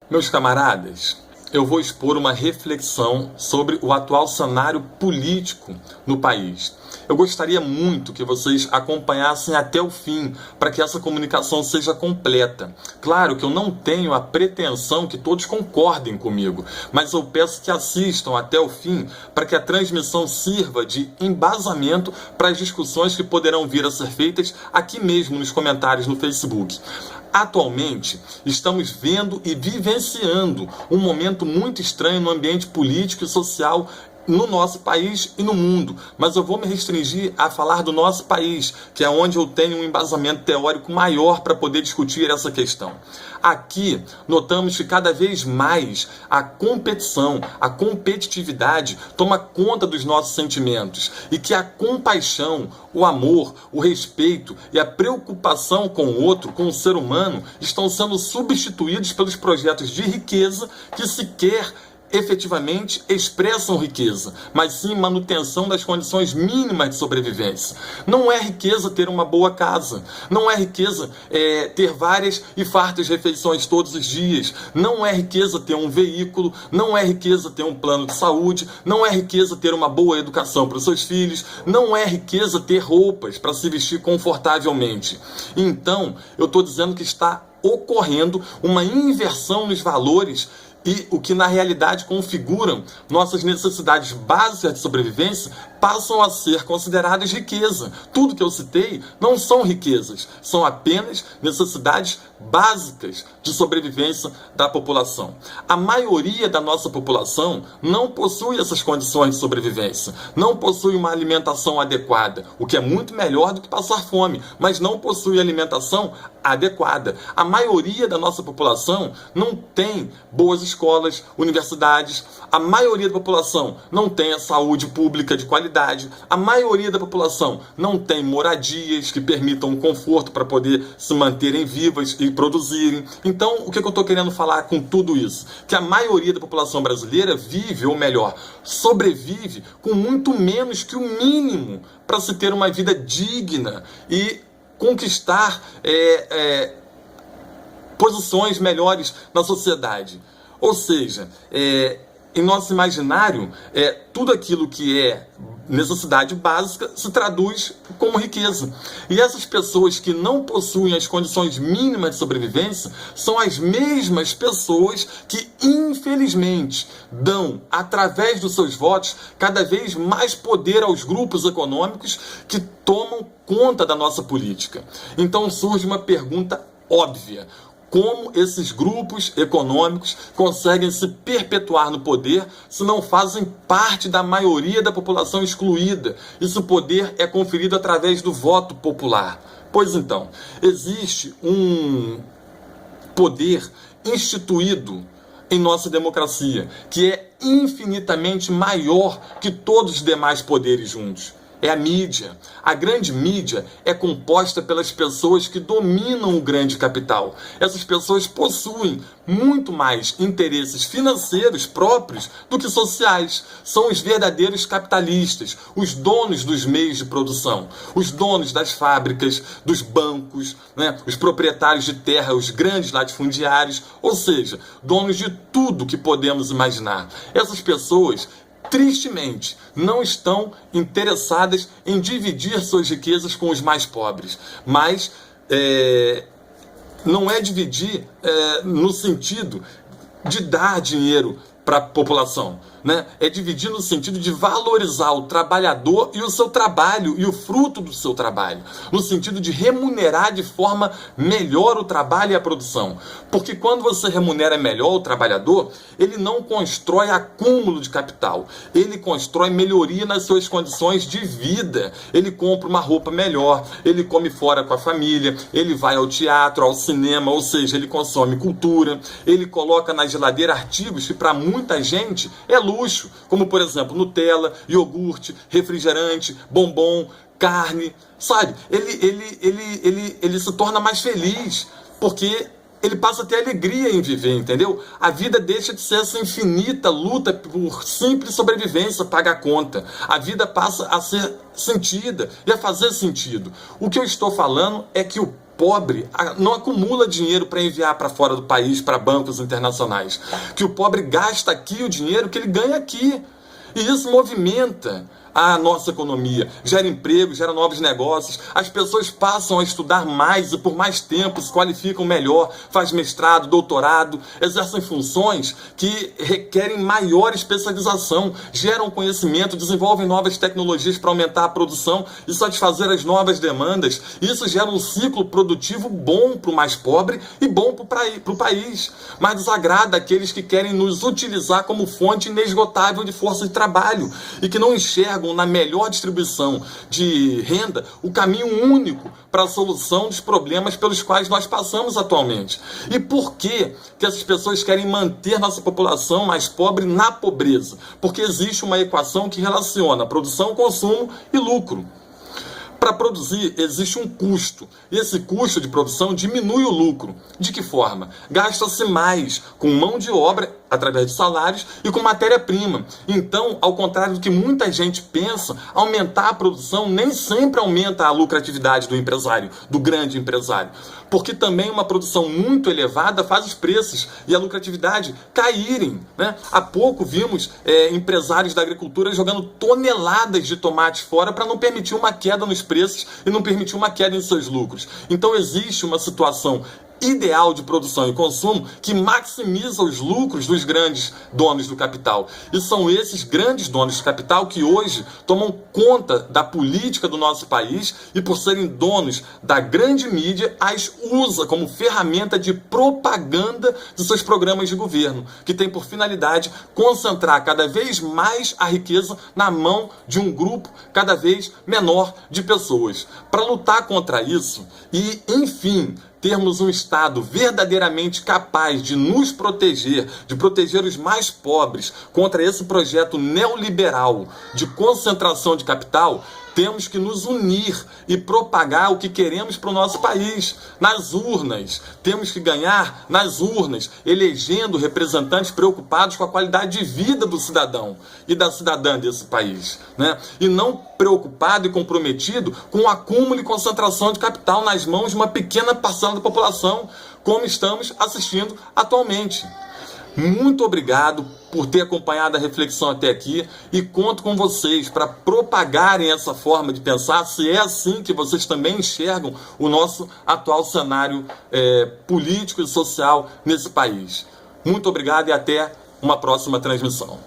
Meus camaradas, eu vou expor uma reflexão sobre o atual cenário político no país. Eu gostaria muito que vocês acompanhassem até o fim, para que essa comunicação seja completa. Claro que eu não tenho a pretensão que todos concordem comigo, mas eu peço que assistam até o fim, para que a transmissão sirva de embasamento para as discussões que poderão vir a ser feitas aqui mesmo nos comentários no Facebook. Atualmente, estamos vendo e vivenciando um momento muito estranho no ambiente político e social no nosso país e no mundo, mas eu vou me restringir a falar do nosso país, que é onde eu tenho um embasamento teórico maior para poder discutir essa questão. Aqui, notamos que cada vez mais a competição, a competitividade toma conta dos nossos sentimentos e que a compaixão, o amor, o respeito e a preocupação com o outro, com o ser humano, estão sendo substituídos pelos projetos de riqueza que sequer efetivamente expressam riqueza, mas sim manutenção das condições mínimas de sobrevivência. Não é riqueza ter uma boa casa, não é riqueza ter várias e fartas refeições todos os dias, não é riqueza ter um veículo, não é riqueza ter um plano de saúde, não é riqueza ter uma boa educação para os seus filhos, não é riqueza ter roupas para se vestir confortavelmente. Então, eu estou dizendo que está ocorrendo uma inversão nos valores e o que na realidade configuram nossas necessidades básicas de sobrevivência passam a ser consideradas riqueza. Tudo que eu citei não são riquezas, são apenas necessidades básicas de sobrevivência da população. A maioria da nossa população não possui essas condições de sobrevivência, não possui uma alimentação adequada, o que é muito melhor do que passar fome, mas não possui alimentação adequada. A maioria da nossa população não tem boas escolas, universidades, a maioria da população não tem a saúde pública de qualidade, a maioria da população não tem moradias que permitam um conforto para poder se manterem vivas e produzirem. Então, o que eu estou querendo falar com tudo isso? Que a maioria da população brasileira vive, ou melhor, sobrevive com muito menos que o mínimo para se ter uma vida digna e conquistar posições melhores na sociedade. Ou seja, em nosso imaginário, tudo aquilo que é necessidade básica se traduz como riqueza. E essas pessoas que não possuem as condições mínimas de sobrevivência são as mesmas pessoas que, infelizmente, dão, através dos seus votos, cada vez mais poder aos grupos econômicos que tomam conta da nossa política. Então surge uma pergunta óbvia: como esses grupos econômicos conseguem se perpetuar no poder se não fazem parte da maioria da população excluída e se o poder é conferido através do voto popular? Pois então, existe um poder instituído em nossa democracia que é infinitamente maior que todos os demais poderes juntos. É a mídia. A grande mídia é composta pelas pessoas que dominam o grande capital. Essas pessoas possuem muito mais interesses financeiros próprios do que sociais. São os verdadeiros capitalistas, os donos dos meios de produção, os donos das fábricas, dos bancos, os proprietários de terra, os grandes latifundiários, ou seja, donos de tudo que podemos imaginar. Essas pessoas, tristemente, não estão interessadas em dividir suas riquezas com os mais pobres, mas não é dividir no sentido de dar dinheiro para a população, é dividir no sentido de valorizar o trabalhador e o seu trabalho e o fruto do seu trabalho, no sentido de remunerar de forma melhor o trabalho e a produção. Porque quando você remunera melhor o trabalhador, ele não constrói acúmulo de capital, ele constrói melhoria nas suas condições de vida. Ele compra uma roupa melhor, ele come fora com a família, ele vai ao teatro, ao cinema, ou seja, ele consome cultura, ele coloca na geladeira artigos que para muita gente é luxo, como por exemplo Nutella, iogurte, refrigerante, bombom, carne, sabe? Ele se torna mais feliz porque ele passa a ter alegria em viver, entendeu? A vida deixa de ser essa infinita luta por simples sobrevivência, pagar conta. A vida passa a ser sentida e a fazer sentido. O que eu estou falando é que o pobre não acumula dinheiro para enviar para fora do país, para bancos internacionais. Que o pobre gasta aqui o dinheiro que ele ganha aqui. E isso movimenta a nossa economia, gera emprego, gera novos negócios, as pessoas passam a estudar mais e por mais tempo se qualificam melhor, fazem mestrado, doutorado, exercem funções que requerem maior especialização, geram conhecimento, desenvolvem novas tecnologias para aumentar a produção e satisfazer as novas demandas. Isso gera um ciclo produtivo bom para o mais pobre e bom para o país, mas desagrada aqueles que querem nos utilizar como fonte inesgotável de força de trabalho e que não enxergam na melhor distribuição de renda o caminho único para a solução dos problemas pelos quais nós passamos atualmente. E por que essas pessoas querem manter nossa população mais pobre na pobreza? Porque existe uma equação que relaciona produção, consumo e lucro. Para produzir existe um custo, e esse custo de produção diminui o lucro. De que forma? Gasta-se mais com mão de obra, através de salários, e com matéria-prima. Então, ao contrário do que muita gente pensa, aumentar a produção nem sempre aumenta a lucratividade do empresário, do grande empresário. Porque também uma produção muito elevada faz os preços e a lucratividade caírem, né? Há pouco vimos empresários da agricultura jogando toneladas de tomates fora para não permitir uma queda nos preços e não permitir uma queda em seus lucros. Então existe uma situação ideal de produção e consumo que maximiza os lucros dos grandes donos do capital. E são esses grandes donos do capital que hoje tomam conta da política do nosso país e, por serem donos da grande mídia, as usa como ferramenta de propaganda de seus programas de governo, que tem por finalidade concentrar cada vez mais a riqueza na mão de um grupo cada vez menor de pessoas. Para lutar contra isso e, enfim, termos um Estado verdadeiramente capaz de nos proteger, de proteger os mais pobres contra esse projeto neoliberal de concentração de capital, temos que nos unir e propagar o que queremos para o nosso país, nas urnas. Temos que ganhar nas urnas, elegendo representantes preocupados com a qualidade de vida do cidadão e da cidadã desse país, né? E não preocupado e comprometido com o acúmulo e concentração de capital nas mãos de uma pequena parcela da população, como estamos assistindo atualmente. Muito obrigado por ter acompanhado a reflexão até aqui e conto com vocês para propagarem essa forma de pensar, se é assim que vocês também enxergam o nosso atual cenário político e social nesse país. Muito obrigado e até uma próxima transmissão.